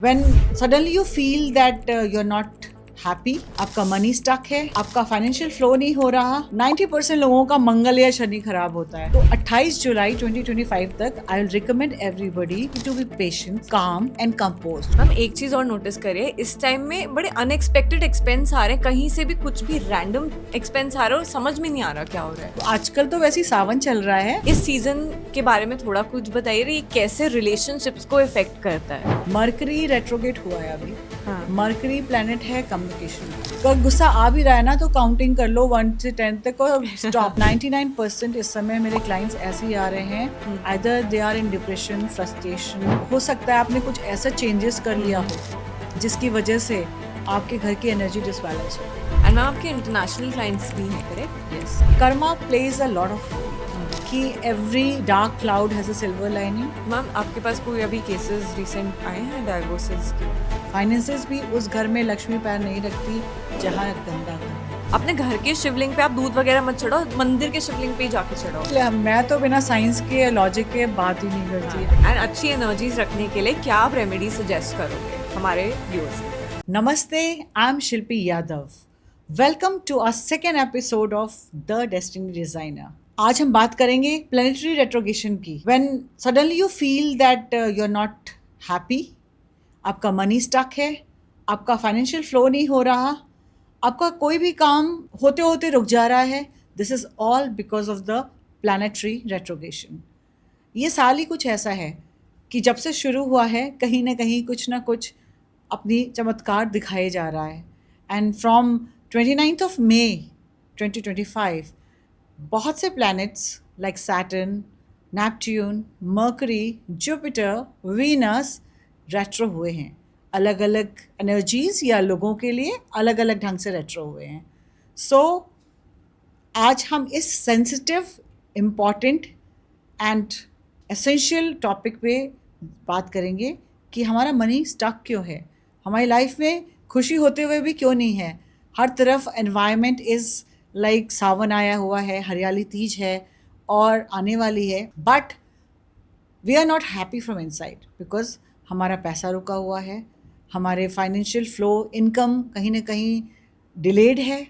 When suddenly you feel that you're not happy, आपका money stuck है, आपका financial flow नहीं हो रहा, 90% लोगों का मंगल या शनि खराब होता है। तो 28 जुलाई 2025 तक I will recommend everybody to be patient, calm and composed. Ma'am एक चीज और नोटिस करिए, इस टाइम में बड़े अनएक्सपेक्टेड एक्सपेंस आ रहे हैं, कहीं से भी कुछ भी रैंडम एक्सपेंस आ रहा है और समझ में नहीं आ रहा क्या हो रहा है। तो आजकल तो वैसे ही सावन चल रहा है। इस सीजन के बारे में थोड़ा कुछ बताइए, ये कैसे रिलेशनशिप्स को इफेक्ट करता है। मरकरी रेट्रोगेट हुआ है अभी। हाँ। मरकरी प्लेनेट है कम्युनिकेशन। अगर गुस्सा आ भी रहा है ना तो काउंटिंग कर लो 1 से 10 तक और स्टॉप। 99% इस समय मेरे क्लाइंट्स ऐसे ही आ रहे हैं, either they are in depression, frustration. हो सकता है आपने कुछ ऐसा चेंजेस कर लिया हो जिसकी वजह से आपके घर की एनर्जी डिसबैलेंस हो। एंड मैम आपके इंटरनेशनल क्लाइंट्स भी हैं, correct? Yes, karma plays a lot of role कि every dark cloud has a silver lining. Ma'am आपके पास कोई अभी केसेस रिसेंट आए हैं डायवोर्सेस के? फाइनेंसेस भी उस घर में लक्ष्मी पैर नहीं रखती जहाँ गंदा घर है। अपने घर के शिवलिंग पे आप दूध वगैरह मत चढ़ाओ, मंदिर के शिवलिंग पे ही जाके चढ़ाओ। इसलिए मैं तो बिना साइंस के, लॉजिक के बात ही नहीं करती। एंड अच्छी एनर्जीज रखने के लिए क्या आप रेमेडी सजेस्ट करोगे हमारे व्यूअर्स को? नमस्ते, I am Shilpi Yadav. Welcome to our second episode of the destiny designer. आज हम बात करेंगे प्लैनेटरी रेट्रोगेशन की। When suddenly you feel that you are not happy, आपका मनी स्टक है, आपका फाइनेंशियल फ्लो नहीं हो रहा, आपका कोई भी काम होते होते रुक जा रहा है, this is all because of the planetary retrogation. ये साल ही कुछ ऐसा है कि जब से शुरू हुआ है कहीं ना कुछ अपनी चमत्कार दिखाए जा रहा है। And from 29th of May 2025 बहुत से planets like Saturn, Neptune, mercury, Jupiter, Venus retro हुए हैं। अलग अलग एनर्जीज या लोगों के लिए अलग अलग ढंग से रेट्रो हुए हैं। सो आज हम इस sensitive, important and essential topic पे बात करेंगे कि हमारा मनी स्टक क्यों है, हमारी लाइफ में खुशी होते हुए भी क्यों नहीं है। हर तरफ एनवायरनमेंट इज़ लाइक सावन आया हुआ है, हरियाली तीज है और आने वाली है, but we are not happy from inside because हमारा पैसा रुका हुआ है, हमारे फाइनेंशियल फ्लो, इनकम कहीं ना कहीं डिलेड है,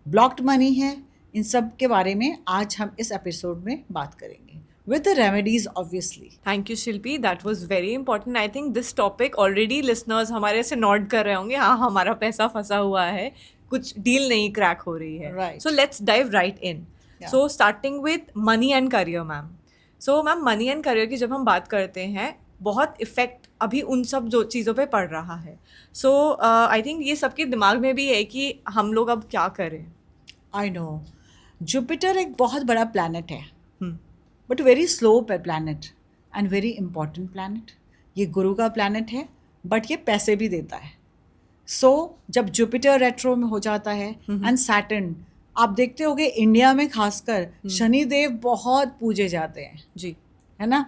ब्लॉक्ड मनी है। इन सब के बारे में आज हम इस एपिसोड में बात करेंगे with the remedies obviously. Thank you Shilpi, that was very important. I think this topic already listeners हमारे से नोट कर रहे होंगे, हाँ हमारा पैसा फंसा हुआ है, कुछ डील नहीं क्रैक हो रही है। Right. So let's dive right in. So starting with money and career ma'am. So ma'am money and career की जब हम बात करते हैं, बहुत इफेक्ट अभी उन सब जो चीज़ों पे पड़ रहा है। सो आई थिंक ये सबके दिमाग में भी है कि हम लोग अब क्या करें। I know. जुपिटर एक बहुत बड़ा प्लैनेट है, but very slow planet and very important planet. ये गुरु का प्लैनेट है, बट ये पैसे भी देता है। सो जब जुपिटर रेट्रो में हो जाता है एंड सैटर्न, आप देखते होगे इंडिया में खासकर शनिदेव बहुत पूजे जाते हैं जी, है ना।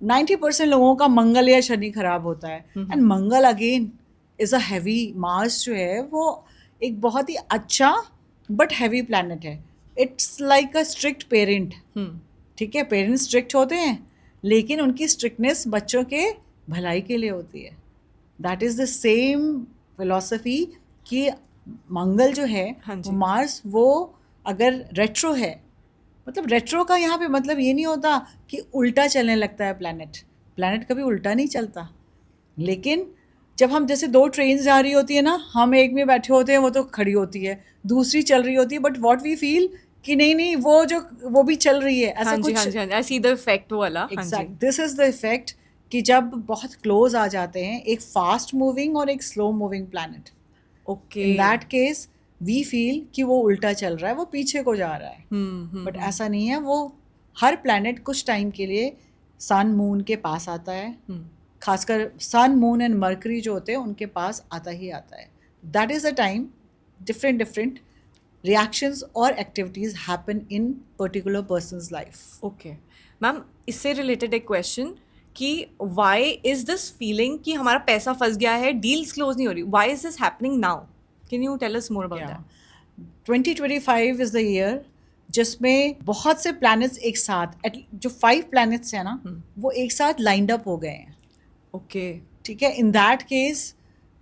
90% लोगों का मंगल या शनि खराब होता है। And Mangal again is a heavy, Mars जो है वो एक बहुत ही अच्छा बट हैवी प्लैनेट है। It's like a strict parent. ठीक है, पेरेंट्स स्ट्रिक्ट होते हैं लेकिन उनकी स्ट्रिक्टनेस बच्चों के भलाई के लिए होती है। That is the same philosophy कि मंगल जो है, वो मार्स, वो अगर रेट्रो है, मतलब रेट्रो का यहाँ पे मतलब ये नहीं होता कि उल्टा चलने लगता है प्लैनेट कभी उल्टा नहीं चलता। लेकिन जब हम जैसे 2 ट्रेन जा रही होती है ना, हम एक में बैठे होते हैं, वो तो खड़ी होती है, दूसरी चल रही होती है, बट व्हाट वी फील कि नहीं वो भी चल रही है, ऐसा कुछ। आई सी द इफेक्ट वाला। Exact, this is the effect कि जब बहुत क्लोज आ जाते हैं एक फास्ट मूविंग और एक slow moving planet, okay, in that case we feel कि वो उल्टा चल रहा है, वो पीछे को जा रहा है। बट ऐसा नहीं है। वो हर प्लैनेट कुछ टाइम के लिए सन मून के पास आता है, खासकर सन मून एंड मर्करी जो होते हैं उनके पास आता ही आता है। That is a time different reactions or activities happen in particular person's life. Okay ma'am, इससे रिलेटेड एक क्वेश्चन कि व्हाई इज दिस फीलिंग कि हमारा पैसा फंस गया है, डील्स क्लोज नहीं हो रही, why is this happening now? Can you tell us more about that? 2025 is the year जिसमें बहुत से planets एक साथ, जो 5 planets हैं ना, वो एक साथ lined up हो गए हैं। ओके, ठीक है. इन दैट केस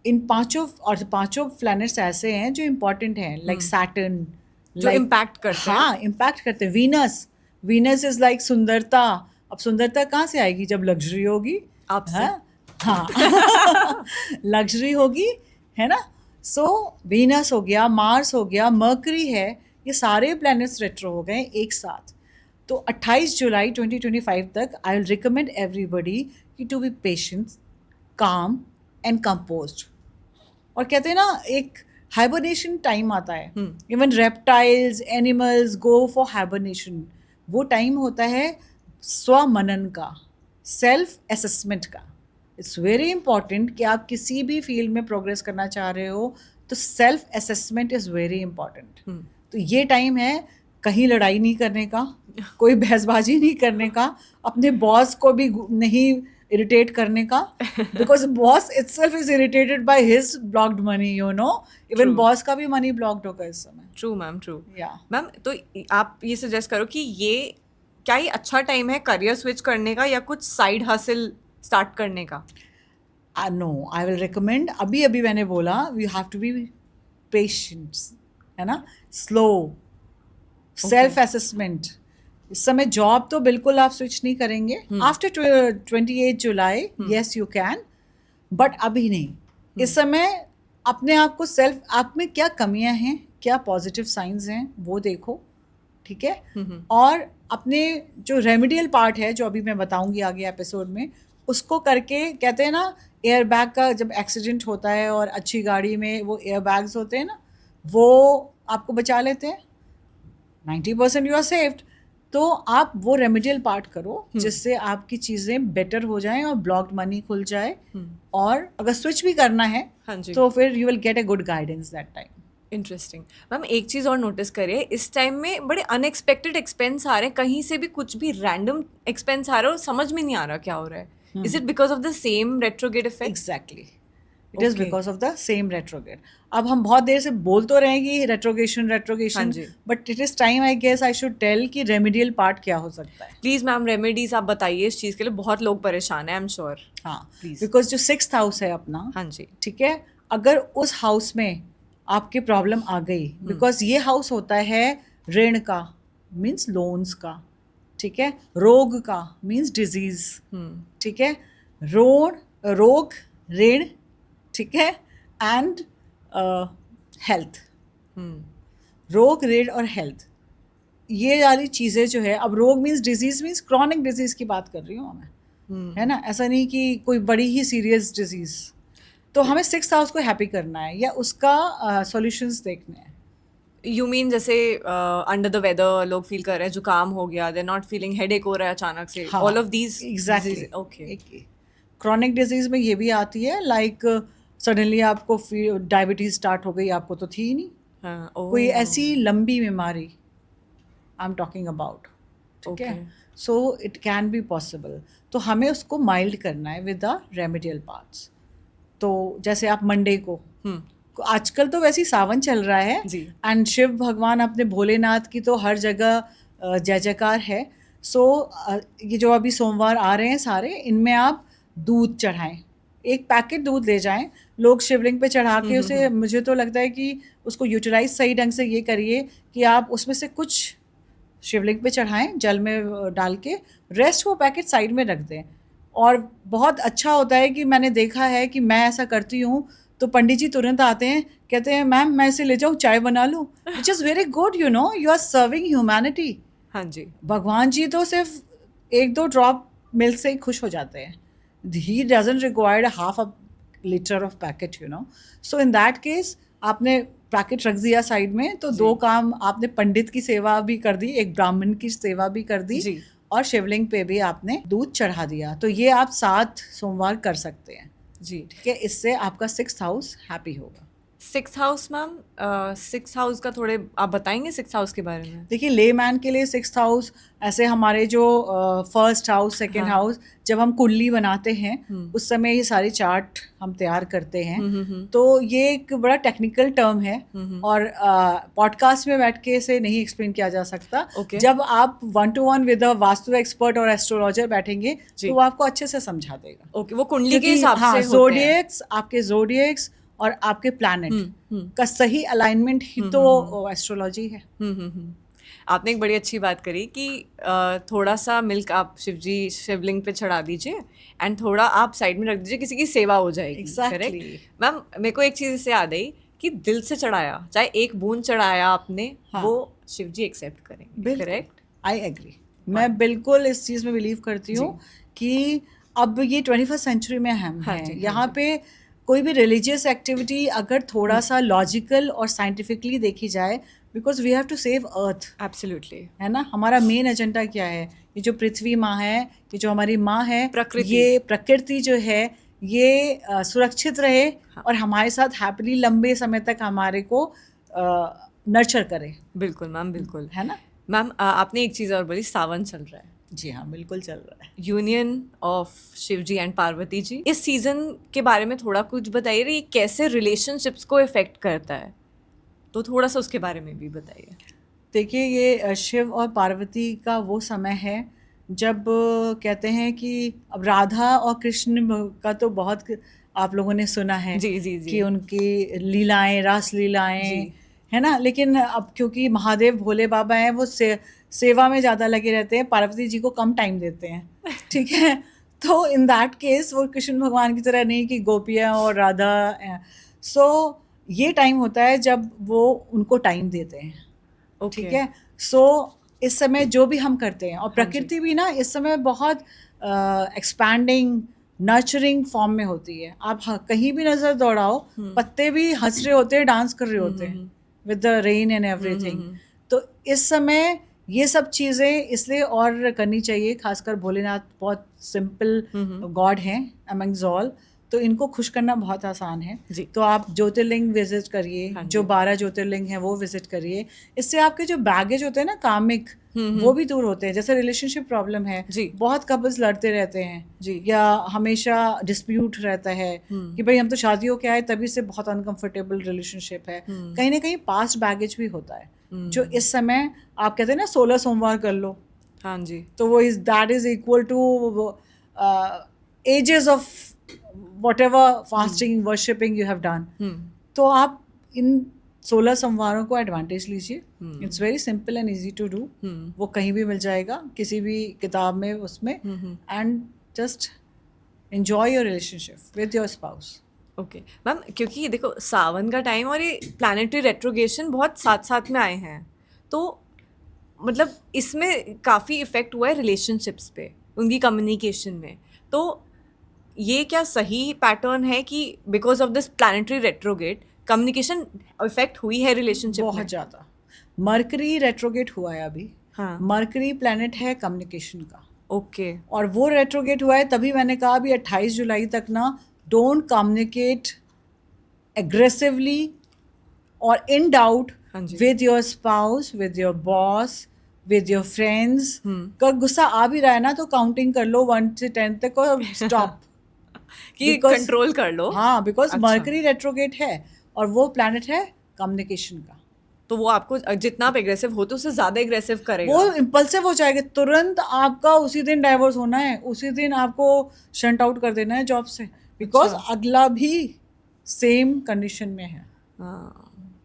इन पांचों प्लैनेट्स ऐसे हैं जो इम्पोर्टेंट हैं, लाइक सैटर्न, जो इम्पैक्ट करते हैं. हाँ, इम्पैक्ट करते हैं. वीनस इज लाइक सुंदरता. अब सुंदरता कहाँ से आएगी? जब लग्जरी होगी आपसे. हाँ लग्जरी होगी, है ना. सो वीनस हो गया, मार्स हो गया, मर्करी है, ये सारे प्लैनेट्स रेट्रो हो गए एक साथ. तो 28 जुलाई 2025 तक आई विल रिकमेंड एवरीबडी कि to be patient, calm and composed. और कहते हैं ना, एक हाइबरनेशन टाइम आता है. Even reptiles, animals go for hibernation. वो टाइम होता है स्वमनन का, सेल्फ असेसमेंट का. इट्स वेरी इंपॉर्टेंट कि आप किसी भी फील्ड में प्रोग्रेस करना चाह रहे हो तो self assessment is very important. तो ये टाइम है कहीं लड़ाई नहीं करने का, कोई बहसबाजी नहीं करने का, अपने बॉस को भी नहीं इरिटेट करने का, because boss itself is irritated by his blocked money, you know. Even boss का भी मनी ब्लॉक्ड होगा इस समय. True ma'am, true. या मैम, तो आप ये सजेस्ट करो कि क्या ये अच्छा टाइम है करियर स्विच करने का या कुछ साइड हासिल स्टार्ट करने का? नो, आई विल रिकमेंड, अभी मैंने बोला, we have to be patient, है ना, स्लो, सेल्फ असेसमेंट. इस समय जॉब तो बिल्कुल आप स्विच नहीं करेंगे. After 28 July yes you can, but अभी नहीं. इस समय अपने आप को सेल्फ, आप में क्या कमियां हैं, क्या पॉजिटिव साइंस हैं, वो देखो. ठीक है. और अपने जो रेमेडियल पार्ट है, जो अभी मैं बताऊंगी आगे एपिसोड में, उसको करके, कहते हैं ना, एयर बैग का जब एक्सीडेंट होता है और अच्छी गाड़ी में वो एयर बैग्स होते हैं ना, वो आपको बचा लेते हैं. 90% यू आर सेफ्ड. तो आप वो रेमेडियल पार्ट करो जिससे आपकी चीज़ें बेटर हो जाएं और ब्लॉक्ड मनी खुल जाए. और अगर स्विच भी करना है तो फिर you will get a good guidance that time. Interesting. Ma'am, एक चीज़ और नोटिस करिए, इस टाइम में बड़े अनएक्सपेक्टेड एक्सपेंस आ रहे हैं, कहीं से भी कुछ भी रैंडम एक्सपेंस आ रहा है और समझ में नहीं आ रहा क्या हो रहा है. Is it because of the same retrograde effect? Exactly, it is because of the same retrograde. अब हम बहुत देर से बोल तो रहे हैं कि retrogation, but it is time, I guess I should tell कि रेमेडियल पार्ट क्या हो सकता है. प्लीज मैम, रेमेडीज आप बताइए इस चीज़ के लिए, बहुत लोग परेशान हैं, आई एम श्योर. हाँ, बिकॉज जो 6th हाउस है अपना, हाँ जी, ठीक है, अगर उस हाउस में आपकी प्रॉब्लम आ गई, बिकॉज ये हाउस होता है ऋण का, मीन्स लोन्स का. ठीक है. रोग का मीन्स डिजीज. ठीक है. रोग, ऋण, ठीक है, एंड हेल्थ. रोग, ऋण और हेल्थ, ये वाली चीज़ें जो है. अब रोग means disease, means chronic disease की बात कर रही हूँ मैं, है ना. ऐसा नहीं कि कोई बड़ी ही सीरियस डिजीज. तो हमें 6th हाउस को हैप्पी करना है या उसका सॉल्यूशंस देखने हैं. यू मीन जैसे अंडर द वेदर लोग फील कर रहे हैं, जुकाम हो गया, दे नॉट फीलिंग, हेडेक हो रहा है अचानक से, all of these. Exactly. Okay. Chronic disease में ये भी आती है, लाइक सडनली आपको डायबिटीज स्टार्ट हो गई, आपको तो थी ही नहीं. कोई ऐसी लंबी बीमारी आई एम टॉकिंग अबाउट. ठीक है. So it can be possible. तो हमें उसको माइल्ड करना है विद द रेमेडियल पार्ट्स. तो जैसे आप मंडे को, आजकल तो वैसे ही सावन चल रहा है एंड शिव भगवान अपने भोलेनाथ की तो हर जगह जय जयकार है. सो ये जो अभी सोमवार आ रहे हैं सारे, इनमें आप दूध चढ़ाएं, एक पैकेट दूध ले जाएं, लोग शिवलिंग पे चढ़ा के उसे, मुझे तो लगता है कि उसको यूटिलाइज सही ढंग से ये करिए कि आप उसमें से कुछ शिवलिंग पे चढ़ाएं जल में डाल के, रेस्ट वो पैकेट साइड में रख दें. और बहुत अच्छा होता है कि मैंने देखा है कि मैं ऐसा करती हूँ तो पंडित जी तुरंत आते हैं, कहते हैं मैम मैं इसे ले जाऊँ, चाय बना लूँ. Which is very good, you know, you are serving humanity. हाँ जी. भगवान जी तो सिर्फ 1-2 ड्रॉप मिल्क से ही खुश हो जाते हैं. He doesn't required half a liter of packet, you know. So in that case आपने पैकेट रख दिया साइड में, तो 2 काम आपने, पंडित की सेवा भी कर दी, एक ब्राह्मण की सेवा भी कर दी, और शिवलिंग पे भी आपने दूध चढ़ा दिया. तो ये आप 7 सोमवार कर सकते हैं जी. ठीक है. इससे आपका 6th हाउस हैप्पी होगा. Six house ma'am, six house का थोड़े आप बताएंगे सिक्स हाउस के बारे में? देखिए, लेमैन के लिए सिक्स्थ हाउस, ऐसे हमारे जो फर्स्ट हाउस, सेकंड हाँ। हाउस, जब हम कुंडली बनाते हैं हम्म। उस समय ये सारी चार्ट हम तैयार करते हैं। हम्म। तो ये एक बड़ा टेक्निकल टर्म है हम्म। और पॉडकास्ट में बैठ के इसे नहीं एक्सप्लेन किया जा सकता। Okay. जब आप 1-to-1 with a vastu expert और एस्ट्रोलॉजर बैठेंगे जी। तो वो आपको अच्छे से समझा देगा। ओके, वो कुंडली के क्योंकि हिसाब हाँ, से होते हैं। ज़ोडिएक्स, आपके ज़ोडिएक्स और आपके प्लैनेट हम्म। का सही अलाइनमेंट ही तो एस्ट्रोलॉजी है। आपने एक बड़ी अच्छी बात करी कि थोड़ा सा मिल्क आप शिवलिंग पे चढ़ा दीजिए एंड थोड़ा आप साइड में रख दीजिए, किसी की सेवा हो जाएगी। Exactly. करेक्ट मैम, मेरे को एक चीज़ इससे याद आई कि दिल से चढ़ाया, चाहे एक बूंद चढ़ाया आपने, हाँ। वो शिव जी एक्सेप्ट करेंगे। बिल्कुल, करेक्ट। I agree. मैं बिल्कुल इस चीज़ में बिलीव करती हूँ कि अब ये 21st सेंचुरी में हम हाँ हैं। जी, हाँ यहाँ जी। पे कोई भी रिलीजियस एक्टिविटी अगर थोड़ा सा लॉजिकल और साइंटिफिकली देखी जाए, because we have to save earth, absolutely. है ना। हमारा मेन एजेंडा क्या है? ये जो पृथ्वी माँ है, ये जो हमारी माँ है, प्रकृति। ये प्रकृति जो है, ये सुरक्षित रहे हाँ। और हमारे साथ हैप्पीली लंबे समय तक हमारे को नर्चर करे। बिल्कुल मैम, बिल्कुल। है ना। मैम आपने एक चीज़ और बोली, सावन चल रहा है। जी हाँ, बिल्कुल चल रहा है। Union of Shiv ji and Parvati ji, इस सीजन के बारे में थोड़ा कुछ बताइए, ये कैसे रिलेशनशिप्स को इफेक्ट करता है, तो थोड़ा सा उसके बारे में भी बताइए। देखिए, ये शिव और पार्वती का वो समय है जब कहते हैं कि अब राधा और कृष्ण का तो बहुत आप लोगों ने सुना है जी जी जी। कि उनकी लीलाएं, रास लीलाएं, जी। है ना। लेकिन अब क्योंकि महादेव भोले बाबा हैं, वो सेवा में ज़्यादा लगे रहते हैं, पार्वती जी को कम टाइम देते हैं। ठीक है। तो इन दैट केस वो कृष्ण भगवान की तरह नहीं कि गोपियाँ और राधा। सो ये टाइम होता है जब वो उनको टाइम देते हैं। ओके। ठीक है। सो इस समय जो भी हम करते हैं, और हाँ जी। प्रकृति भी ना इस समय बहुत एक्सपैंडिंग, नर्चरिंग फॉर्म में होती है। आप कहीं भी नज़र दौड़ाओ, पत्ते भी हंस रहे होते हैं, डांस कर रहे होते हैं with the rain and everything. तो इस समय ये सब चीज़ें इसलिए और करनी चाहिए, खासकर भोलेनाथ बहुत सिंपल गॉड हैं अमंग्स ऑल, तो इनको खुश करना बहुत आसान है। जी। तो आप ज्योतिर्लिंग विजिट करिए, हाँ जो जी। 12 ज्योतिर्लिंग हैं वो विजिट करिए। इससे आपके जो बैगेज होते हैं ना कामिक, वो भी दूर होते हैं। जैसे रिलेशनशिप प्रॉब्लम है, जी। बहुत कपल्स लड़ते रहते हैं जी। या हमेशा डिस्प्यूट रहता है कि भाई हम तो शादी हो के आए, तभी से बहुत अनकंफर्टेबल रिलेशनशिप है। कहीं ना कहीं पास्ट बैगेज भी होता है, जो इस समय आप कहते हैं ना 16 सोमवार कर लो, हाँ जी। तो वो that is equal to ages of whatever fasting worshipping you have done. तो आप इन 16 सोमवारों को एडवांटेज लीजिए। It's very simple and easy to do. वो कहीं भी मिल जाएगा, किसी भी किताब में, उसमें, and just enjoy your relationship with your spouse. Okay ma'am, क्योंकि देखो सावन का टाइम और ये प्लैनेटरी रेट्रोगेशन बहुत साथ साथ में आए हैं, तो मतलब इसमें काफ़ी इफेक्ट हुआ है रिलेशनशिप्स पे, उनकी कम्युनिकेशन में। तो ये क्या सही पैटर्न है कि because of this planetary retrograde communication effect हुई है रिलेशनशिप में? बहुत ज़्यादा। मरकरी रेट्रोगेट हुआ है अभी। हाँ। मरकरी प्लैनेट है कम्युनिकेशन का। ओके। और वो रेट्रोगेट हुआ है, तभी मैंने कहा अभी 28 जुलाई तक ना, डोंट कम्युनिकेट एग्रेसिवली और इन डाउट हाँ जी। With your spouse, with your boss, with your friends. का गुस्सा आ भी रहा है ना, तो काउंटिंग कर लो 1 से 10 तक और स्टॉप कि कंट्रोल कर लो। हाँ, बिकॉज अच्छा। मरकरी रेट्रोगेट है और वो प्लैनेट है कम्युनिकेशन का। तो वो आपको जितना आप एग्रेसिव हो तो उससे ज़्यादा एग्रेसिव करेगा। वो इम्पल्सिव हो जाएगा, तुरंत आपका उसी दिन डाइवोर्स होना है, उसी दिन आपको शंट आउट कर देना है जॉब से, बिकॉज अगला भी सेम कंडीशन में है।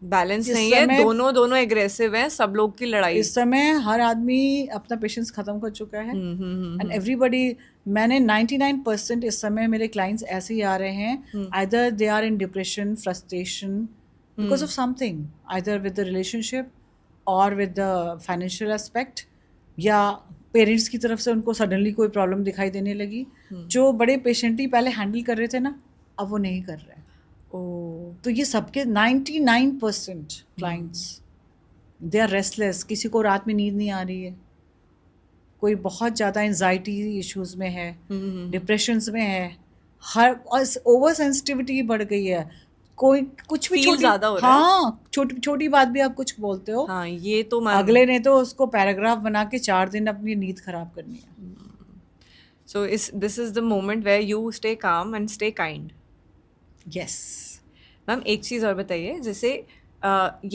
बैलेंस नहीं है, दोनों एग्रेसिव हैं, सब लोग की लड़ाई। इस समय हर आदमी अपना पेशेंस खत्म कर चुका है एंड एवरीबडी। मैंने 99% इस समय मेरे क्लाइंट्स ऐसे ही आ रहे हैं, either they are in depression, frustration because of something, either with the relationship और विद द फाइनेंशियल एस्पेक्ट, या पेरेंट्स की तरफ से उनको सडनली कोई प्रॉब्लम दिखाई देने लगी। जो बड़े पेशेंटली पहले हैंडल कर रहे थे ना, अब वो नहीं कर रहे। तो ये सबके 99% क्लाइंट्स दे आर रेस्टलेस। किसी को रात में नींद नहीं आ रही है, कोई बहुत ज़्यादा एंजाइटी इश्यूज में है, डिप्रेशंस में है, हर और ओवर सेंसिटिविटी बढ़ गई है। कोई कुछ भी Feel छोटी, ज़्यादा हो रहा है। हाँ, छोटी छोटी बात भी आप कुछ बोलते हो, हाँ, ये तो मैम। अगले ने तो उसको पैराग्राफ बना के 4 दिन अपनी नींद खराब करनी है. So this is the moment where you stay calm and stay kind. Yes. Ma'am एक चीज़ और बताइए, जैसे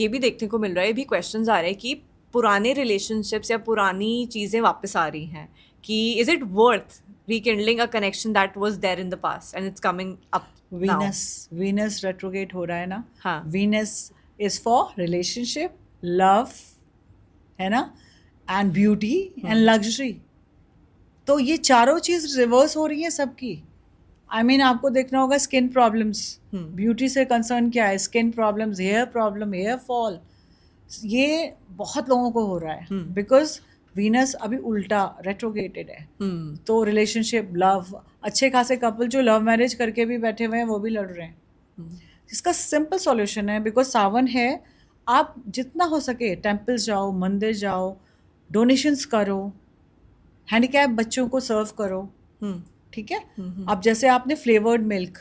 ये भी देखने को मिल रहा है, भी क्वेश्चंस आ रहे हैं कि पुराने रिलेशनशिप्स या पुरानी चीज़ें वापस आ रही हैं, कि is it worth rekindling a connection that was there in the past and it's coming up now? Venus retrograde हो रहा है ना. हाँ. Venus is for relationship, love, है ना, एंड ब्यूटी एंड लग्जरी. तो ये चारों चीज रिवर्स हो रही है सबकी. आई मीन आपको देखना होगा स्किन प्रॉब्लम्स, ब्यूटी से कंसर्न क्या है, skin problems, hair problem, hair fall, ये बहुत लोगों को हो रहा है बिकॉज वीनस अभी उल्टा रेट्रोगेटेड है. तो रिलेशनशिप, लव, अच्छे खासे कपल जो लव मैरिज करके भी बैठे हुए हैं वो भी लड़ रहे हैं. इसका सिंपल सॉल्यूशन है, बिकॉज सावन है, आप जितना हो सके टेम्पल्स जाओ, मंदिर जाओ, डोनेशंस करो, हैंडीकैप बच्चों को सर्व करो. ठीक है. अब जैसे आपने फ्लेवर्ड मिल्क,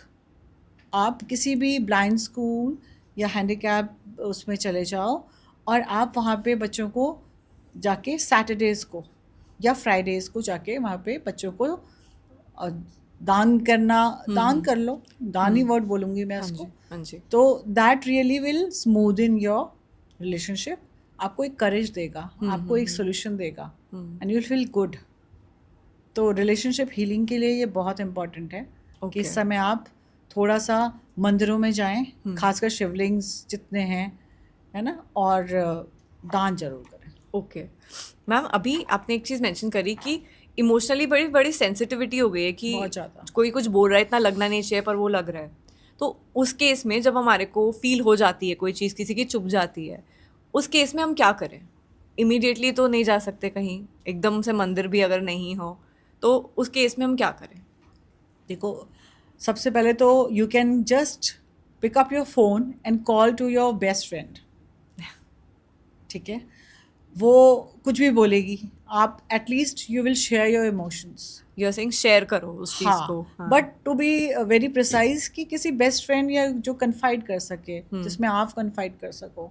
आप किसी भी ब्लाइंड स्कूल या हैंडीकैप उसमें चले जाओ और आप वहाँ पे बच्चों को जाके सैटरडेज को या फ्राइडेज को जाके वहाँ पे बच्चों को दान करना, दान कर लो, दान ही वर्ड बोलूँगी मैं उसको. हाँ जी. तो that really will smooth in your relationship. आपको एक करेज देगा, आपको एक सोल्यूशन देगा and you will feel good. तो रिलेशनशिप हीलिंग के लिए ये बहुत इम्पॉर्टेंट है कि इस समय आप थोड़ा सा मंदिरों में जाएं, खासकर शिवलिंग्स जितने हैं, है ना, और दान जरूर करें. ओके मैम, अभी आपने एक चीज़ मेंशन करी कि इमोशनली बड़ी बड़ी सेंसिटिविटी हो गई है, कि बहुत ज़्यादा. कोई कुछ बोल रहा है, इतना लगना नहीं चाहिए पर वो लग रहा है. तो उस केस में जब हमारे को फील हो जाती है कोई चीज़ किसी की चुभ जाती है, उस केस में हम क्या करें? इमीडिएटली तो नहीं जा सकते कहीं, एकदम से मंदिर भी अगर नहीं हो, तो उस केस में हम क्या करें? देखो, सबसे पहले तो you can just pick up your phone and call to your best friend. ठीक है. वो कुछ भी बोलेगी, आप at least you will share your emotions. You are saying share करो उस चीज़ को. हाँ, but to be very precise कि किसी बेस्ट फ्रेंड या जो कन्फाइड कर सके, जिसमें आप कन्फाइड कर सको.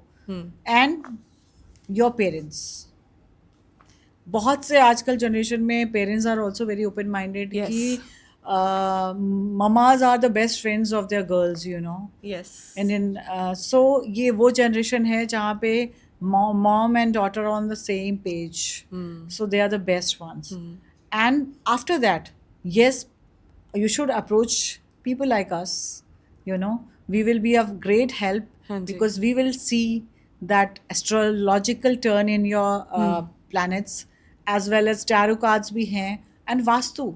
And your parents. बहुत से आजकल जनरेशन में parents are also very open minded कि mamas are the best friends of their girls, you know. Yes. And इन सो ये वो जनरेशन है जहाँ पे mom and daughter are on the same page. So they are the best ones. And after that, yes, you should approach people like us. You know, we will be of great help because we will see that astrological turn in your planets, as well as tarot cards भी हैं, and vastu.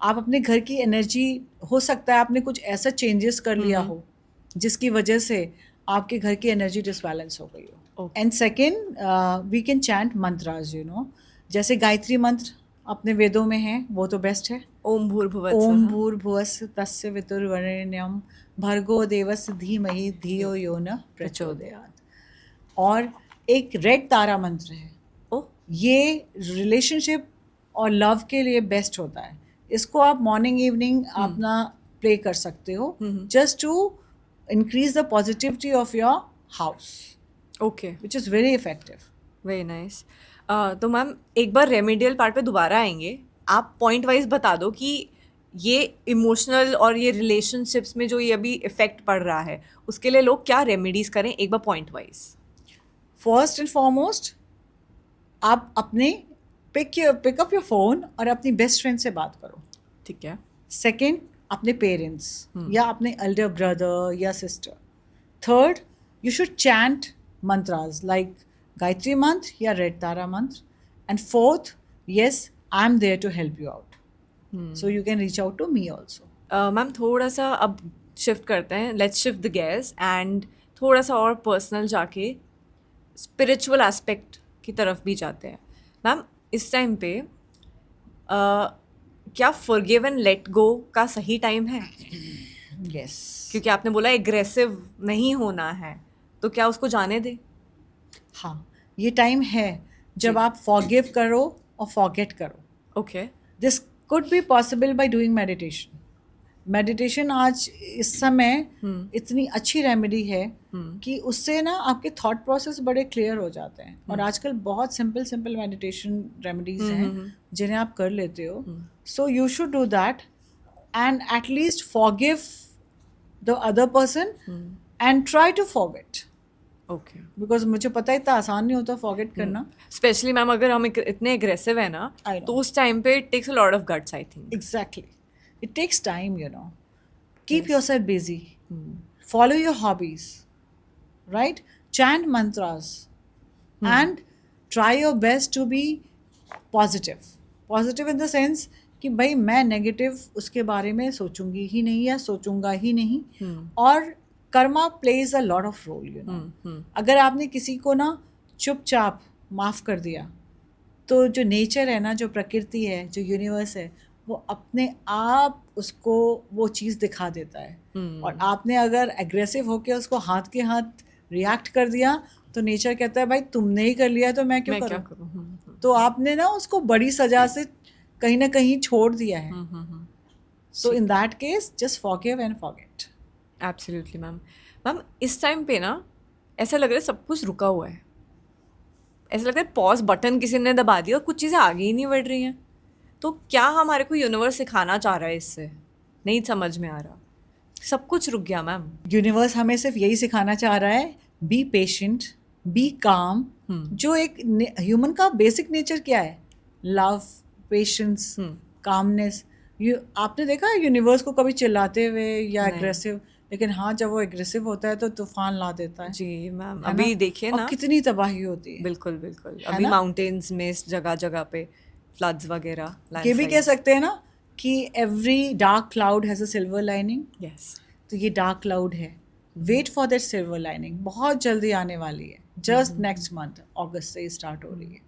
आप अपने घर की energy, हो सकता है आपने कुछ ऐसा चेंजेस कर लिया हो जिसकी वजह से आपके घर की एनर्जी डिसबैलेंस हो गई हो. And second, we can chant mantras, you know, जैसे गायत्री मंत्र अपने वेदों में है, वो तो बेस्ट है. ओम भूर्भुवः ओम भूर्भुवस्सुः तस्य वितुर्वरेण्यं भर्गो देवस्य धीमहि धियो यो न प्रचोदयात्. और एक रेड तारा मंत्र है. ये रिलेशनशिप और लव के लिए बेस्ट होता है. इसको आप मॉर्निंग इवनिंग अपना प्ले कर सकते हो, just to increase the positivity of your house. Okay. Which is very effective. Very nice. तो मैम एक बार रेमेडियल पार्ट पे दोबारा आएंगे. आप पॉइंट वाइज बता दो कि ये इमोशनल और ये रिलेशनशिप्स में जो ये अभी इफेक्ट पड़ रहा है, उसके लिए लोग क्या रेमेडीज करें, एक बार point wise. First and foremost, आप अपने पिक अप योर फोन और अपनी बेस्ट फ्रेंड से बात करो. ठीक है. सेकेंड, अपने पेरेंट्स या अपने एल्डर ब्रदर या sister. Third, you should chant mantras like Gayatri मंत्र या रेड तारा मंत्र. And fourth, yes, I am there to help you out. So you can reach out to me also. Ma'am थोड़ा सा अब shift करते हैं, let's shift the gears and थोड़ा सा और पर्सनल जाके स्पिरिचुअल एस्पेक्ट की तरफ भी जाते हैं. मैम इस टाइम पे क्या फॉरगिव एंड लेट गो का सही टाइम है? Yes. क्योंकि आपने बोला एग्रेसिव नहीं होना है, तो क्या उसको जाने दे? हाँ, ये टाइम है जब आप फॉरगिव करो और फॉरगेट करो. Okay. This could be possible by doing meditation. Meditation आज इस समय इतनी अच्छी रेमेडी है कि उससे ना आपके थॉट प्रोसेस बड़े क्लियर हो जाते हैं। और आजकल बहुत सिंपल सिंपल मेडिटेशन रेमेडीज हैं जिन्हें आप कर लेते हो। So you should do that and at least forgive the other person and try to forget. Okay, because मुझे पता है इतना आसान नहीं होता फॉरगेट करना। स्पेशली मैम अगर हम इतने एग्रेसिव है ना I know. तो उस टाइम पे it takes a lot of guts I think. Exactly. It takes time, you know. Keep yourself busy. Follow your hobbies, right? Chant mantras and try your best to be positive. Positive in the sense कि भाई मैं negative उसके बारे में सोचूंगी ही नहीं या सोचूंगा ही नहीं। और karma plays a lot of role, you know. अगर आपने किसी को ना चुपचाप माफ कर दिया तो जो नेचर है ना, जो प्रकृति है, जो यूनिवर्स है, वो अपने आप उसको वो चीज़ दिखा देता है। और आपने अगर एग्रेसिव होके उसको हाथ के हाथ रिएक्ट कर दिया तो नेचर कहता है भाई तुमने ही कर लिया तो मैं क्यों करूं। तो आपने ना उसको बड़ी सजा से कहीं ना कहीं छोड़ दिया है। So in that case just forgive and forget. Absolutely ma'am. Ma'am इस टाइम पे ना ऐसा लग रहा है सब कुछ रुका हुआ है, ऐसा लगता है पॉज बटन किसी ने दबा दिया और कुछ चीज़ें आगे ही नहीं बढ़ रही हैं। तो क्या हमारे को यूनिवर्स सिखाना चाह रहा है इससे? नहीं समझ में आ रहा, सब कुछ रुक गया मैम। यूनिवर्स हमें सिर्फ यही सिखाना चाह रहा है, बी पेशेंट, बी काम। जो एक ह्यूमन का बेसिक नेचर क्या है? Love, patience, calmness. आपने देखा है यूनिवर्स को कभी चिल्लाते हुए या एग्रेसिव? लेकिन हाँ, जब वो एग्रेसिव होता है तो तूफान ला देता है। जी मैम, अभी देखिए ना कितनी तबाही होती है। बिल्कुल बिल्कुल, अभी माउंटेन्स में जगह जगह पे फ्लड्स वगैरह। ये भी कह सकते हैं ना कि every dark cloud has a silver lining. Yes, तो ये डार्क क्लाउड है, wait for that silver lining, बहुत जल्दी आने वाली है। जस्ट नेक्स्ट मंथ अगस्त से स्टार्ट हो रही है,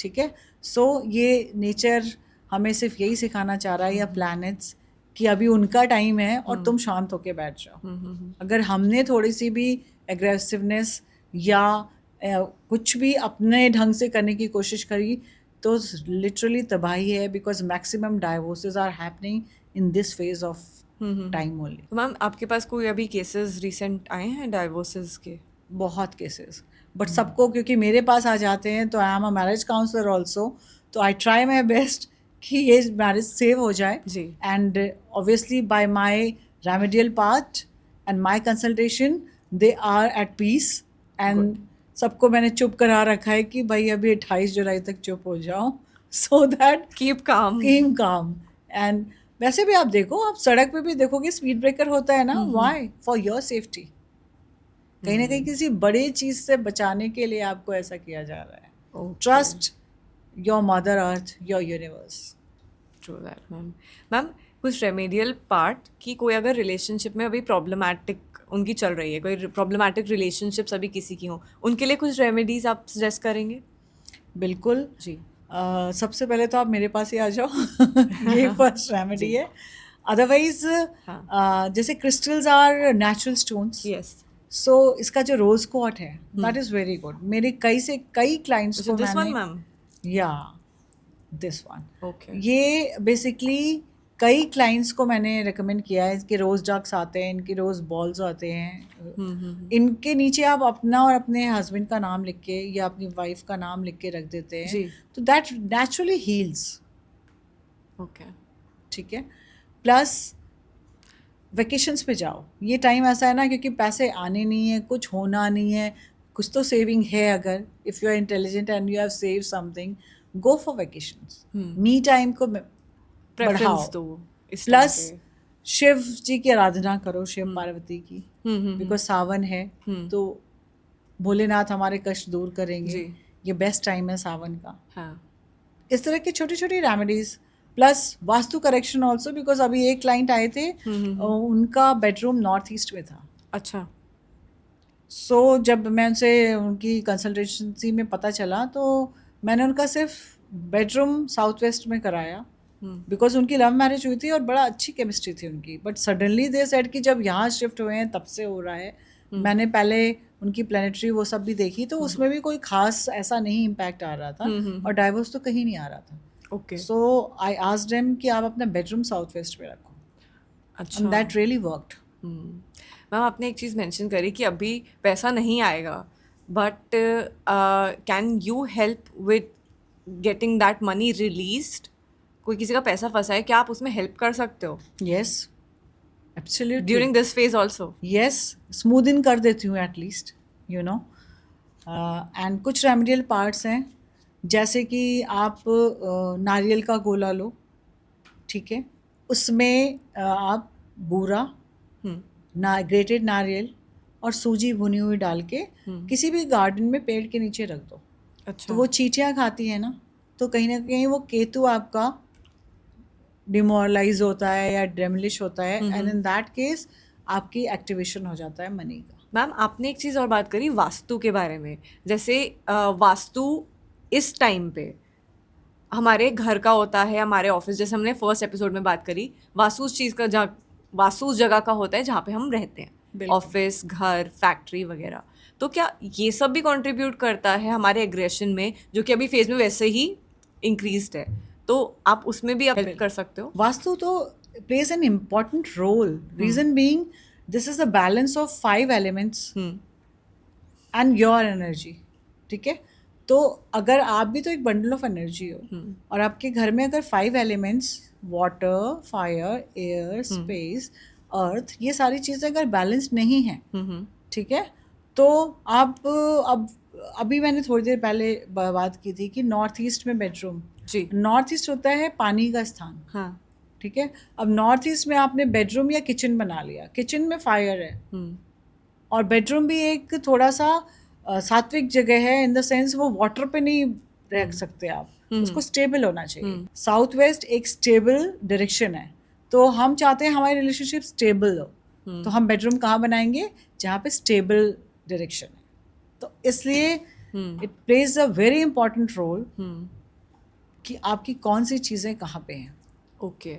ठीक है। सो ये नेचर हमें सिर्फ यही सिखाना चाह रहा है, या प्लैनेट्स, कि अभी उनका टाइम है और तुम शांत होके बैठ जाओ। अगर हमने थोड़ी सी भी एग्रेसिवनेस या कुछ भी अपने ढंग से करने की कोशिश करी तो लिटरली तबाही है। Because maximum divorces are happening in this phase of time only. तो मैम आपके पास कोई अभी केसेस रिसेंट आए हैं डाइवोर्सेस के? बहुत केसेस, बट सबको क्योंकि मेरे पास आ जाते हैं तो I am a marriage counsellor also, तो आई ट्राई माई बेस्ट कि ये मैरिज सेव हो जाए। जी। And obviously by my remedial part and my consultation they are at peace. And सबको मैंने चुप करा रखा है कि भाई अभी 28 जुलाई तक चुप हो जाओ, so that keep calm. And वैसे भी आप देखो, आप सड़क पे भी देखोगे स्पीड ब्रेकर होता है ना, व्हाई? For your safety. कहीं ना कहीं किसी बड़ी चीज से बचाने के लिए आपको ऐसा किया जा रहा है। Trust your mother earth, your universe. True that ma'am. Ma'am कुछ रेमेडियल पार्ट कि कोई अगर रिलेशनशिप में अभी प्रॉब्लमैटिक उनकी चल रही है, कोई प्रॉब्लमैटिक रिलेशनशिप्स अभी किसी की हो, उनके लिए कुछ रेमेडीज आप सजेस्ट करेंगे? बिल्कुल जी। सबसे पहले तो आप मेरे पास ही आ जाओ ये फर्स्ट रेमेडी है। अदरवाइज जैसे crystals are natural stones. Yes. So इसका जो रोज क्वार्ट्ज है दैट इज वेरी गुड। मेरे कई क्लाइंट्स को दिस वन मैंने, मैम? या दिस वन, ओके। ये बेसिकली कई क्लाइंट्स को मैंने रेकमेंड किया है। इसके रोज डक्स आते हैं, इनके रोज बॉल्स आते हैं। इनके नीचे आप अपना और अपने हस्बैंड का नाम लिख के या अपनी वाइफ का नाम लिख के रख देते हैं, तो दैट नेचुरली हील्स। ओके, ठीक है। प्लस वेकेशंस पे जाओ, ये टाइम ऐसा है ना, क्योंकि पैसे आने नहीं है, कुछ होना नहीं है, कुछ तो सेविंग है। अगर if you are intelligent and you have save something, go for vacations. Me time को प्रेफरेंस दो। प्लस शिव जी की आराधना करो, शिव पार्वती की, बिकॉज सावन है तो भोलेनाथ हमारे कष्ट दूर करेंगे। ये बेस्ट टाइम है सावन का। हाँ। इस तरह की छोटी छोटी remedies, plus vastu correction also. Because अभी एक क्लाइंट आए थे, उनका बेडरूम नॉर्थ ईस्ट में था। अच्छा। सो जब मैं उनसे उनकी कंसल्टेंसी में पता चला तो मैंने उनका सिर्फ बेडरूम साउथ वेस्ट में कराया, बिकॉज उनकी लव मैरिज हुई थी और बड़ा अच्छी केमिस्ट्री थी उनकी। बट सडनली दे सेड कि जब यहाँ शिफ्ट हुए हैं तब से हो रहा है। मैंने पहले उनकी प्लानिटरी वो सब भी देखी, तो उसमें भी कोई खास ऐसा नहीं इम्पैक्ट आ रहा था, और डाइवोर्स तो कहीं नहीं आ रहा था। Okay. So I asked them कि आप अपना बेडरूम साउथ वेस्ट में रखो। अच्छा। And that really worked. Ma'am आपने एक चीज़ मेंशन करी कि अभी पैसा नहीं आएगा, but can you help with getting that money released? कोई किसी का पैसा फंसा है, क्या आप उसमें हेल्प कर सकते हो yes, absolutely. During this phase also? Yes, smoothen कर देती हूँ एटलीस्ट, यू नो. एंड कुछ रेमेडियल पार्ट्स हैं, जैसे कि आप नारियल का गोला लो, ठीक है, उसमें आप बूरा, ग्रेटेड नारियल और सूजी भुनी हुई डाल के किसी भी गार्डन में पेड़ के नीचे रख दो. अच्छा. तो वो चींटियाँ खाती है ना, तो कहीं ना कहीं वो केतु आपका डिमोरलाइज होता है या डेमलिश होता है, एंड इन दैट केस आपकी एक्टिवेशन हो जाता है मनी का. मैम आपने एक चीज़ और बात करी वास्तु के बारे में, जैसे वास्तु इस टाइम पे हमारे घर का होता है, हमारे ऑफिस, जैसे हमने फर्स्ट एपिसोड में बात करी, वास्तु उस चीज़ का जहाँ वास्तु उस जगह का होता है जहाँ पे हम रहते हैं, बिल्कुल. ऑफिस, घर, फैक्ट्री वगैरह. तो क्या ये सब भी कंट्रीब्यूट करता है हमारे एग्रेशन में, जो कि अभी फेज में वैसे ही इंक्रीज्ड है, तो आप उसमें भी आप हेल्प कर सकते हो? वास्तु तो plays an important role. Reason being, this is the balance of 5 elements and your energy. ठीक है, तो अगर आप भी तो एक बंडल ऑफ एनर्जी हो, और आपके घर में अगर 5 elements, water, fire, air, space, earth, ये सारी चीज़ें अगर बैलेंस नहीं हैं, ठीक है, तो आप अब अभी मैंने थोड़ी देर पहले बात की थी कि नॉर्थ ईस्ट में बेडरूम, जी. नॉर्थ ईस्ट होता है पानी का स्थान. हाँ. ठीक है, अब नॉर्थ ईस्ट में आपने बेडरूम या किचन बना लिया, किचन में फायर है, और बेडरूम भी एक थोड़ा सा सात्विक जगह है, इन द सेंस वो वाटर पे नहीं रख सकते आप, उसको स्टेबल होना चाहिए. साउथ वेस्ट एक स्टेबल डायरेक्शन है, तो हम चाहते हैं हमारी रिलेशनशिप स्टेबल हो, तो हम बेडरूम कहाँ बनाएंगे? जहाँ पे स्टेबल डायरेक्शन है. तो इसलिए it plays a very important role कि आपकी कौन सी चीज़ें कहाँ पे हैं. ओके.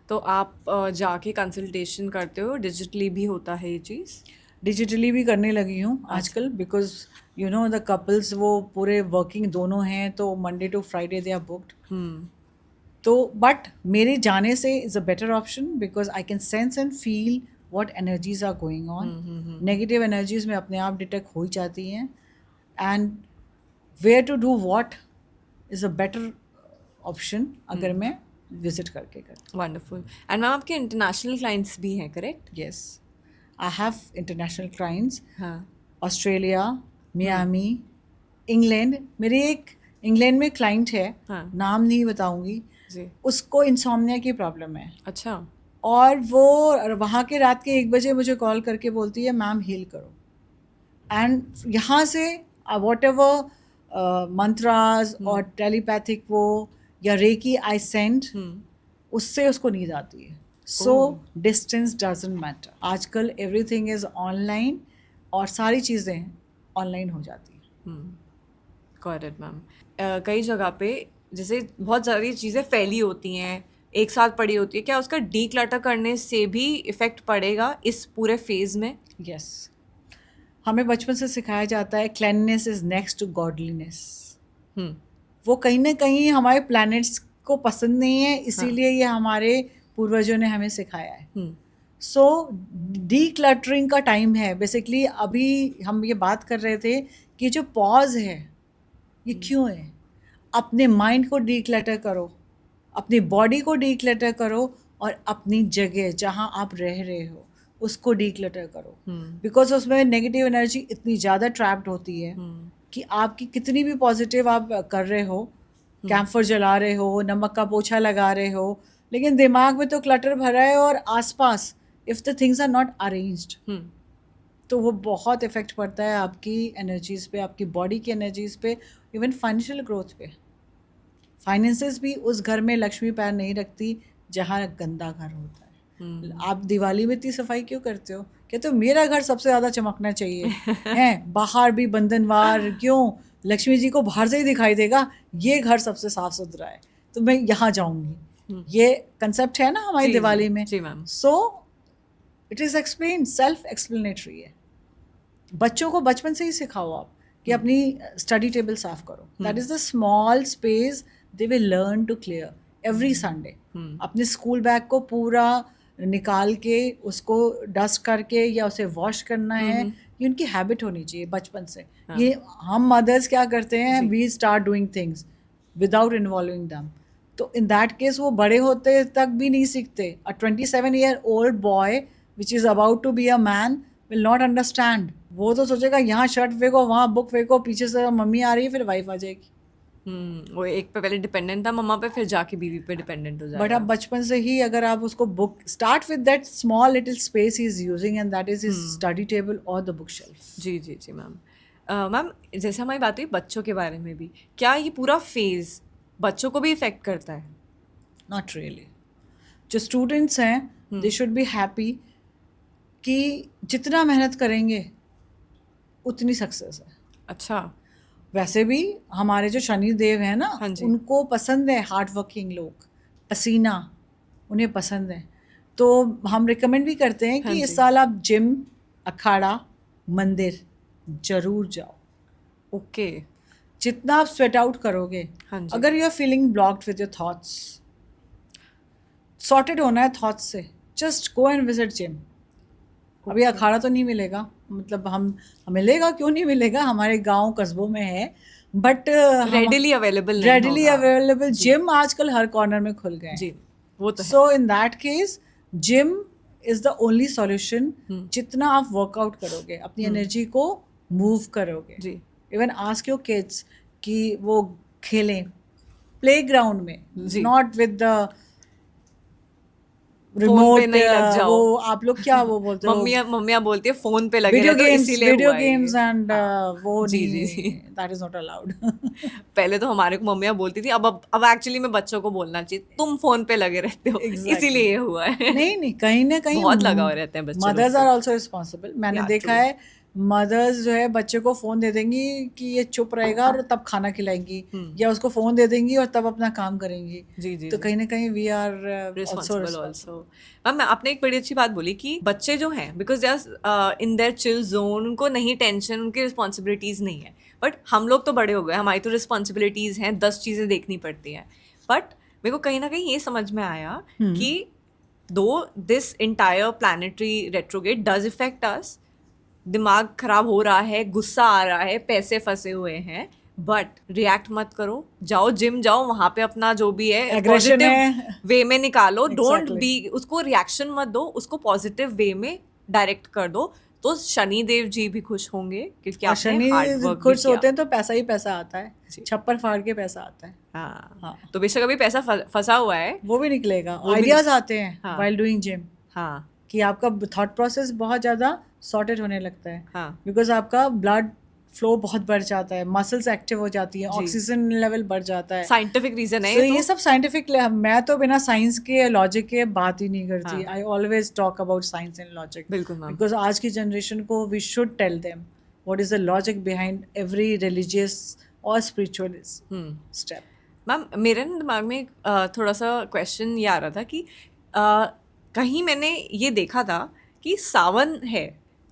तो आप जाके कंसल्टेशन करते हो, डिजिटली भी होता है ये चीज़? डिजिटली भी करने लगी हूँ आजकल, because you know the couples वो पूरे वर्किंग दोनों हैं, तो Monday to Friday they are booked. तो बट मेरे जाने से is a better option, because I can sense and feel what energies are going on. Negative energies में अपने आप डिटेक्ट हो ही जाती हैं, and where to do what is a better option अगर मैं विजिट करके करती. वंडरफुल. एंड मैम आपके इंटरनेशनल क्लाइंट्स भी हैं, correct? Yes, I have international clients. हाँ. Australia, Miami, England. मेरी एक इंग्लैंड में क्लाइंट है, हाँ. नाम नहीं बताऊंगी जी. उसको इंसोम्निया की प्रॉब्लम है. अच्छा. और वो वहाँ के रात के 1 बजे मुझे कॉल करके बोलती है मैम हील करो, एंड यहाँ से वॉट एवर मंत्रास और टेलीपैथिक वो या रेकी आई सेंड, उससे उसको नींद आती है. So distance doesn't matter. आजकल एवरीथिंग इज ऑनलाइन, और सारी चीज़ें ऑनलाइन हो जाती हैं. Got it ma'am. कई जगह पे जैसे बहुत सारी चीज़ें फैली होती हैं, एक साथ पड़ी होती है, क्या उसका डीक्लटर करने से भी इफ़ेक्ट पड़ेगा इस पूरे फेज़ में? यस, हमें बचपन से सिखाया जाता है cleanness is next to godliness. वो कहीं ना कहीं हमारे प्लैनेट्स को पसंद नहीं है, इसीलिए ये हमारे पूर्वजों ने हमें सिखाया है. सो डीक्लटरिंग का टाइम है बेसिकली. अभी हम ये बात कर रहे थे कि जो पॉज है ये क्यों है. अपने माइंड को डीक्लटर करो, अपनी बॉडी को डीक्लटर करो, और अपनी जगह जहाँ आप रह रहे हो उसको डीक्लटर करो, बिकॉज उसमें नेगेटिव एनर्जी इतनी ज़्यादा ट्रैप्ड होती है कि आपकी कितनी भी पॉजिटिव आप कर रहे हो, कैम्फर जला रहे हो, नमक का पोछा लगा रहे हो, लेकिन दिमाग में तो क्लटर भरा है, और आसपास if the things are not arranged, तो वो बहुत इफ़ेक्ट पड़ता है आपकी एनर्जीज़ पे, आपकी बॉडी की एनर्जीज़ पे, इवन फाइनेंशियल ग्रोथ पे. फाइनेंसेस भी उस घर में लक्ष्मी पैर नहीं रखती जहाँ गंदा घर होता है. आप दिवाली में इतनी सफाई क्यों करते हो? कहते हो मेरा घर सबसे ज़्यादा चमकना चाहिए हैं, बाहर भी बंधनवार क्यों, लक्ष्मी जी को बाहर से ही दिखाई देगा, ये घर सबसे साफ सुथरा है तो मैं यहाँ जाऊँगी. ये कंसेप्ट है ना हमारी दिवाली में. जी ma'am. So it is explain, self explanatory है. बच्चों को बचपन से ही सिखाओ आप कि अपनी स्टडी टेबल साफ करो. That is the small space they will learn to clear every Sunday. अपने स्कूल बैग को पूरा निकाल के उसको डस्ट करके या उसे वॉश करना है, ये उनकी हैबिट होनी चाहिए बचपन से। ये हम मदर्स क्या करते हैं, we start doing things without involving them, तो इन दैट केस वो बड़े होते तक भी नहीं सीखते। A 27-year-old boy which is about to be a man will not understand. वो तो सोचेगा यहाँ शर्ट फेंको, वहाँ बुक फेंको, पीछे से मम्मी आ रही है, फिर वाइफ आ जाएगी। वो एक पे पहले डिपेंडेंट था मम्मा पे, फिर जाके बीवी पे डिपेंडेंट हो बट जाएगा। अब बचपन से ही अगर आप उसको book start with that small little space he is using and that is his study table और द बुक शेल्फ। जी जी जी मैम। मैम जैसे हमारी बात हुई बच्चों के बारे में भी, क्या ये पूरा फेज बच्चों को भी इफेक्ट करता है? Not really. जो स्टूडेंट्स हैं दे शुड बी हैप्पी कि जितना मेहनत करेंगे उतनी सक्सेस है। अच्छा। वैसे भी हमारे जो शनि देव हैं ना, हाँ जी। उनको पसंद है हार्ड वर्किंग लोग, पसीना उन्हें पसंद है। तो हम रिकमेंड भी करते हैं हाँ कि जी। इस साल आप जिम, अखाड़ा, मंदिर जरूर जाओ। ओके। जितना आप स्वेट आउट करोगे, हाँ जी। अगर you are feeling blocked with your thoughts, sorted होना है थॉट्स से, just go and visit gym. अभी अखाड़ा तो नहीं मिलेगा, मतलब हम मिलेगा, क्यों नहीं मिलेगा, हमारे गांव कस्बों में है, बट रेडिली अवेलेबल नहीं रेडिली होगा। अवेलेबल जिम आजकल हर कॉर्नर में खुल गए जी हैं। वो तो है। So in that case gym is the only solution. जितना आप वर्कआउट करोगे, अपनी एनर्जी को मूव करोगे, जी इवन आस्क योर किड्स कि वो खेलें प्ले ग्राउंड में, जी। नॉट विद द फोन पे रिमोट। नहीं लग जाओ। वो आप लोग क्या वो बोलते हो, मम्मियाँ बोलती है फोन पे लगे वीडियो रहते हो, गेम्स, इसीलिए वीडियो हुआ है ये। गेम्स एंड वो जी नहीं, जी जी। That is not allowed. पहले तो हमारे को मम्मियाँ बोलती थी, अब एक्चुअली में बच्चों को बोलना चाहिए तुम फोन पे लगे रहते हो, इसीलिए ये हुआ है। नहीं नहीं, कहीं ना कहीं बहुत लगाव रहते हैं बच्चे लोग मदर्स पे। Are also responsible. मैंने Yeah, देखा true. है मदर्स जो है बच्चे को फोन दे देंगी कि ये चुप रहेगा और तब खाना खिलाएंगी, या उसको फोन दे देंगी और तब अपना काम करेंगी। जी जी तो कहीं ना कहीं we are also responsible also. Ma'am आपने एक बड़ी अच्छी बात बोली कि बच्चे जो हैं because they are in their chill zone, उनको नहीं टेंशन, उनकी रिस्पॉन्सिबिलिटीज़ नहीं है। बट हम लोग तो बड़े हो गए, हमारी तो रिस्पॉन्सिबिलिटीज़ हैं, 10 चीज़ें देखनी पड़ती हैं। बट मेरे को कहीं ना कहीं ये समझ में आया कि दो this entire planetary retrograde does effect us, दिमाग खराब हो रहा है, गुस्सा आ रहा है, पैसे फंसे हुए हैं, बट रिएक्ट मत करो, जाओ जिम जाओ, वहां पे अपना जो भी है Aggression है। पॉजिटिव वे में निकालो। Don't Exactly. बी, उसको रिएक्शन मत दो, उसको पॉजिटिव वे में डायरेक्ट कर दो, तो शनि देव जी भी खुश होंगे क्योंकि और आपने शनि हार्ड वर्क भी खुश किया। होते हैं तो पैसा ही पैसा आता है, जी। छप्पर फाड़ के पैसा आता है। हाँ हाँ। तो बेशक अभी पैसा फंसा हुआ है, वो भी निकलेगा, वो भी आइडियाज आते हैं हाँ। व्हाइल डूइंग जिम, हाँ कि आपका थॉट प्रोसेस बहुत ज़्यादा सॉर्टेड होने लगता है, हाँ बिकॉज आपका ब्लड फ्लो बहुत बढ़ जाता है, मसल्स एक्टिव हो जाती है, जी। ऑक्सीजन लेवल बढ़ जाता है। साइंटिफिक रीजन है तो ये ये तो। सब साइंटिफिक, मैं तो बिना साइंस के लॉजिक के बात ही नहीं करती। हाँ। I always talk about science and logic, बिल्कुल मैम। बिकॉज आज की जनरेशन को we should tell them what is the logic behind every religious और स्पिरिचुअल स्टेप। मैम मेरे ना दिमाग में एक, थोड़ा सा क्वेश्चन ये आ रहा था कि कहीं मैंने ये देखा था कि सावन है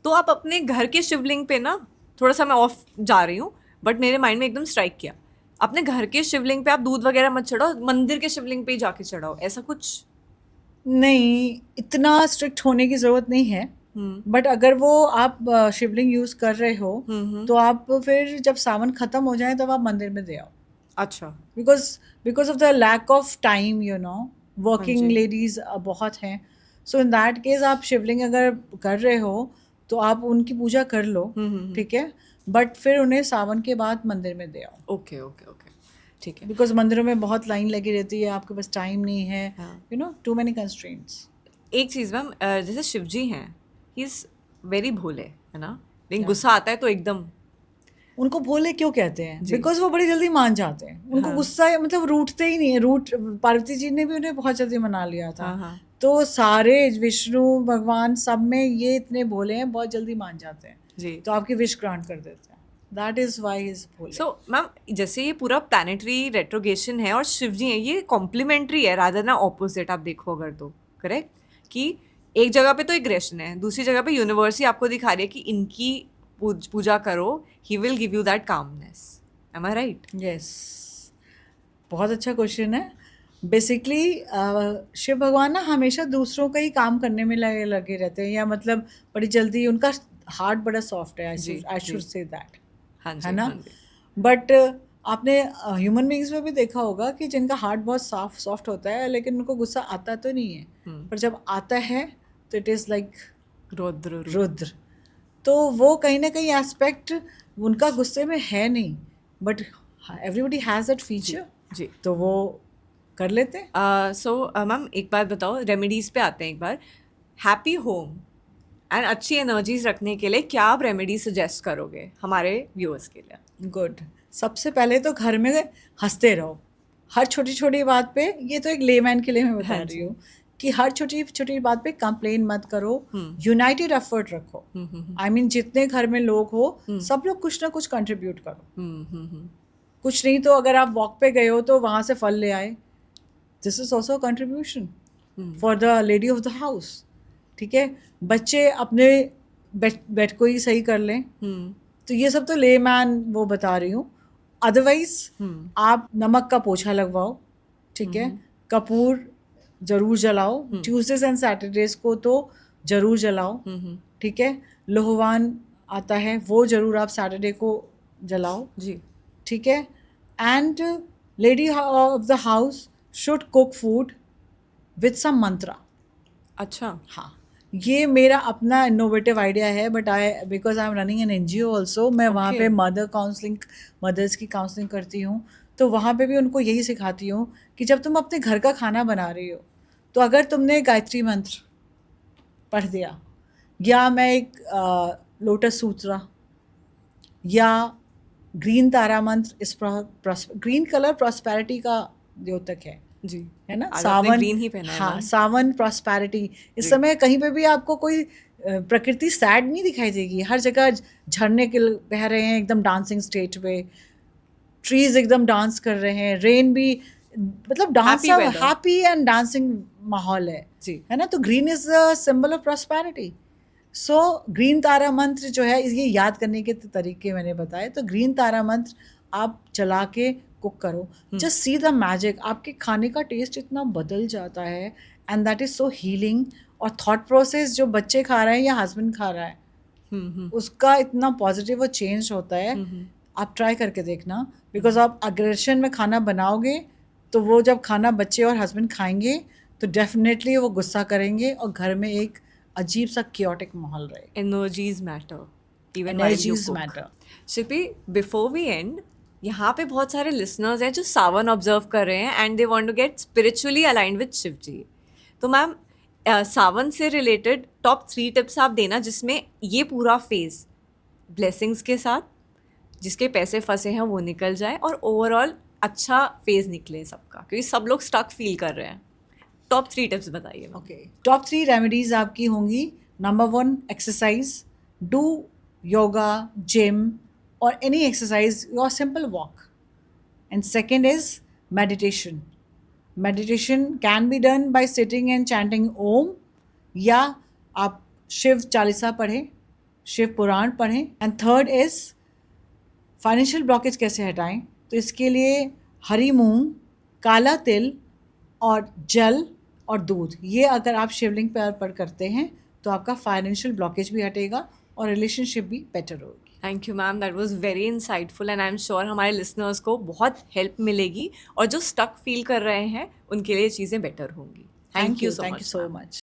तो आप अपने घर के शिवलिंग पे ना, थोड़ा सा मैं ऑफ जा रही हूँ बट मेरे माइंड में एकदम स्ट्राइक किया, अपने घर के शिवलिंग पे आप दूध वगैरह मत चढ़ाओ, मंदिर के शिवलिंग पे ही जाके चढ़ाओ, ऐसा कुछ? नहीं, इतना स्ट्रिक्ट होने की ज़रूरत नहीं है, बट अगर वो आप शिवलिंग यूज़ कर रहे हो तो आप फिर जब सावन ख़त्म हो जाए तब आप मंदिर में दे आओ। अच्छा। Because of the lack of time, you know, working हाँ जी। लेडीज बहुत हैं, सो इन दैट केस आप शिवलिंग अगर कर रहे हो तो आप उनकी पूजा कर लो, ठीक है, बट फिर उन्हें सावन के बाद मंदिर में दे आओ। ओके ओके ओके ठीक है। बिकॉज मंदिरों में बहुत लाइन लगी रहती है, आपके पास टाइम नहीं है, हाँ। You know, too many constraints. एक चीज़ मैम, जैसे शिव जी हैं, ही इज़ वेरी भोले, है ना, लेकिन गुस्सा आता है तो एकदम। उनको भोले क्यों कहते हैं? बिकॉज वो बड़ी जल्दी मान जाते हैं, उनको गुस्सा मतलब रूठते ही नहीं है। पार्वती जी ने भी उन्हें बहुत जल्दी मना लिया था। हाँ। तो सारे विष्णु भगवान सब में ये इतने भोले हैं, बहुत जल्दी मान जाते हैं जी। तो आपकी विश ग्रांट कर देते हैं। That is why is Bhole. So ma'am जैसे ये पूरा प्लानिटरी रेट्रोगेशन है और शिव जी हैं, ये कॉम्प्लीमेंट्री है रादर ना ऑपोजिट, आप देखो अगर तो, करेक्ट, कि एक जगह पे तो एग्रेशन है, दूसरी जगह पे यूनिवर्स ही आपको दिखा रही है कि इनकी पूजा करो, he will give you that calmness. Am I right? Yes, बहुत अच्छा क्वेश्चन है। बेसिकली शिव भगवान ना हमेशा दूसरों का ही काम करने में लगे रहते हैं, या मतलब बड़ी जल्दी उनका हार्ट बड़ा सॉफ्ट है, जी, आई जी। शुड से दैट, हाँ है जी, ना? हाँ जी। बट आपने ह्यूमन बीइंग्स में भी देखा होगा कि जिनका हार्ट बहुत सॉफ्ट होता है, लेकिन उनको गुस्सा आता तो नहीं है, पर जब आता है तो इट इज़ लाइक रौद्र रूप। रुद्र। तो वो कहीं ना कहीं एस्पेक्ट उनका गुस्से में है नहीं, बट एवरीबडी हैज़ दैट जी, फीचर, जी। तो वो कर लेते हैं। सो मैम एक बात बताओ, रेमेडीज़ पे आते हैं एक बार। हैप्पी होम एंड अच्छी एनर्जीज रखने के लिए क्या आप रेमेडी सजेस्ट करोगे हमारे व्यूअर्स के लिए? गुड। सबसे पहले तो घर में हंसते रहो, हर छोटी छोटी बात पे। ये तो एक लेमैन के लिए मैं बता हाँ रही जी। हूँ कि हर छोटी छोटी बात पे कंप्लेन मत करो, यूनाइटेड एफर्ट रखो। आई मीन जितने घर में लोग हो, सब लोग कुछ ना कुछ कंट्रीब्यूट करो। कुछ नहीं तो अगर आप वॉक पे गए हो तो वहाँ से फल ले आए, this is also contribution for the lady of the house. ठीक है, बच्चे अपने बेड को ही सही कर लें। तो ये सब तो लेमैन वो बता रही हूँ। अदरवाइज आप नमक का पोछा लगवाओ, ठीक है, कपूर जरूर जलाओ, ट्यूसडेज एंड सैटरडेज को तो जरूर जलाओ, ठीक है। लोहवान आता है, वो जरूर आप सैटरडे को जलाओ, जी। ठीक है। And lady of the house should cook food with some mantra. अच्छा। हाँ, ये मेरा अपना इनोवेटिव आइडिया है, but because I am running an NGO also, मैं वहाँ Okay. पे मदर्स की काउंसलिंग करती हूँ। तो वहाँ पे भी उनको यही सिखाती हूँ कि जब तुम अपने घर का खाना बना रही हो, तो अगर तुमने गायत्री मंत्र पढ़ दिया, या मैं एक लोटस सूत्रा या ग्रीन तारा मंत्र, इस ग्रीन कलर प्रॉस्पेरिटी का द्योतक है, जी। है ना? आज आपने ग्रीन ही पहना है हाँ, मैम। सावन प्रॉस्पेरिटी। इस जी। समय कहीं पे भी आपको कोई प्रकृति सैड नहीं दिखाई देगी, हर जगह झरने के बह रहे हैं एकदम डांसिंग स्टेट पे, ट्रीज एकदम डांस कर रहे हैं, रेन भी, मतलब dance, Happy weather. Happy and dancing माहौल जी। है ना? तो green is the symbol of prosperity. So green Tara मंत्र जो है, ये याद करने के तरीके मैंने बताए। तो ग्रीन तारा मंत्र आप चला के कुक करो, जस्ट सी द मैजिक, आपके खाने का टेस्ट इतना बदल जाता है, and that is so healing. और थॉट प्रोसेस जो बच्चे खा रहे हैं या हस्बैंड खा रहा है, उसका इतना पॉजिटिव और चेंज होता है। आप ट्राई करके देखना, बिकॉज आप अग्रेशन में खाना बनाओगे तो वो जब खाना बच्चे और हस्बैंड खाएंगे तो डेफिनेटली वो गुस्सा करेंगे और घर में एक अजीब सा क्योटिक माहौल रहे। Energies matter even while you energies cook. Matter. Shilpi, before we end, यहाँ पे बहुत सारे लिसनर्स हैं जो सावन ऑब्जर्व कर रहे हैं and they want to get spiritually aligned with Shiv ji. तो मैम, सावन से रिलेटेड टॉप 3 टिप्स आप देना जिसमें ये पूरा फेज ब्लेसिंग्स के साथ, जिसके पैसे फंसे हैं वो निकल जाए और ओवरऑल अच्छा फेज निकले सबका, क्योंकि सब लोग स्टक फील कर रहे हैं। टॉप 3 टिप्स बताइए। ओके, टॉप 3 रेमेडीज आपकी होंगी। Number 1, exercise, do yoga, gym और एनी एक्सरसाइज और simple walk. And second is meditation. Meditation can be done by sitting and chanting Om, या आप शिव चालीसा पढ़ें, शिव पुराण पढ़ें। And third is financial blockage कैसे हटाएं, तो इसके लिए हरी मूंग, काला तिल और जल और दूध, ये अगर आप शिवलिंग पर अर्पण करते हैं तो आपका फाइनेंशियल ब्लॉकेज भी हटेगा और रिलेशनशिप भी बेटर होगी। Thank you ma'am, that was very insightful and I am sure हमारे लिसनर्स को बहुत हेल्प मिलेगी और जो स्टक फील कर रहे हैं उनके लिए चीज़ें बेटर होंगी। Thank you so much.